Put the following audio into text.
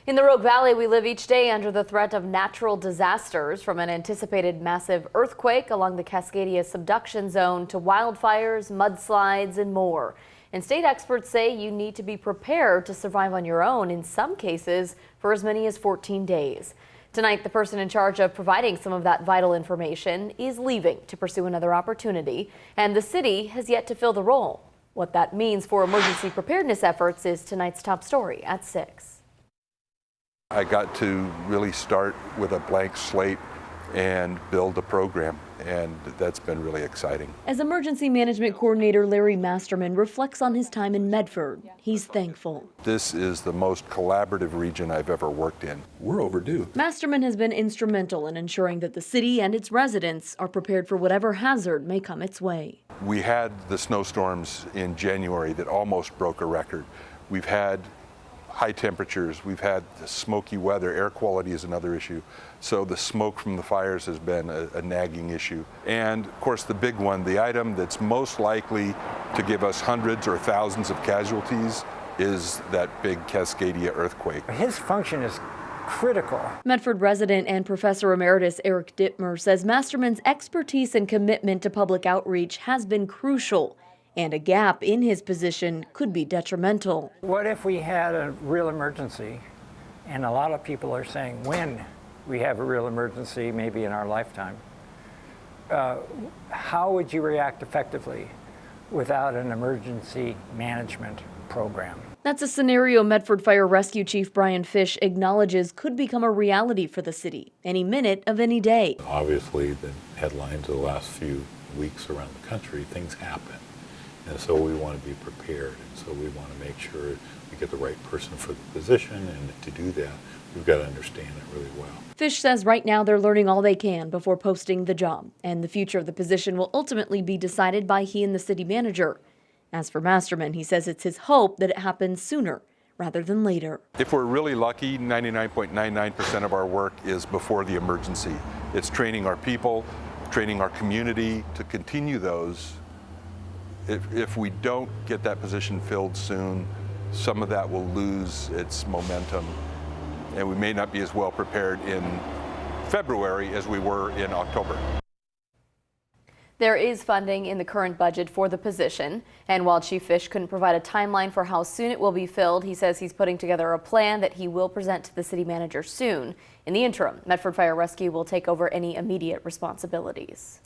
In the Rogue Valley, we live each day under the threat of natural disasters, from an anticipated massive earthquake along the Cascadia subduction zone to wildfires, mudslides, and more. And state experts say you need to be prepared to survive on your own, in some cases for as many as 14 days. Tonight, the person in charge of providing some of that vital information is leaving to pursue another opportunity, and the city has yet to fill the role. What that means for emergency preparedness efforts is tonight's top story at 6. I got to really start with a blank slate and build a program, and that's been really exciting. As Emergency Management Coordinator Larry Masterman reflects on his time in Medford, he's thankful. This is the most collaborative region I've ever worked in. We're overdue. Masterman has been instrumental in ensuring that the city and its residents are prepared for whatever hazard may come its way. We had the snowstorms in January that almost broke a record. We've had high temperatures, we've had the smoky weather, air quality is another issue. So the smoke from the fires has been a nagging issue. And of course the big one, the item that's most likely to give us hundreds or thousands of casualties is that big Cascadia earthquake. His function is critical. Medford resident and Professor Emeritus Eric Dittmer says Masterman's expertise and commitment to public outreach has been crucial, and a gap in his position could be detrimental. What if we had a real emergency, and a lot of people are saying when we have a real emergency, maybe in our lifetime, how would you react effectively without an emergency management program? That's a scenario Medford Fire Rescue Chief Brian Fish acknowledges could become a reality for the city any minute of any day. Obviously, the headlines of the last few weeks around the country, things happen. And so we want to be prepared, and so we want to make sure we get the right person for the position, and to do that, we've got to understand it really well. Fish says right now they're learning all they can before posting the job, and the future of the position will ultimately be decided by he and the city manager. As for Masterman, he says it's his hope that it happens sooner rather than later. If we're really lucky, 99.99% of our work is before the emergency. It's training our people, training our community to continue those. If we don't get that position filled soon, some of that will lose its momentum, and we may not be as well prepared in February as we were in October. There is funding in the current budget for the position, and while Chief Fish couldn't provide a timeline for how soon it will be filled, he says he's putting together a plan that he will present to the city manager soon. In the interim, Medford Fire Rescue will take over any immediate responsibilities.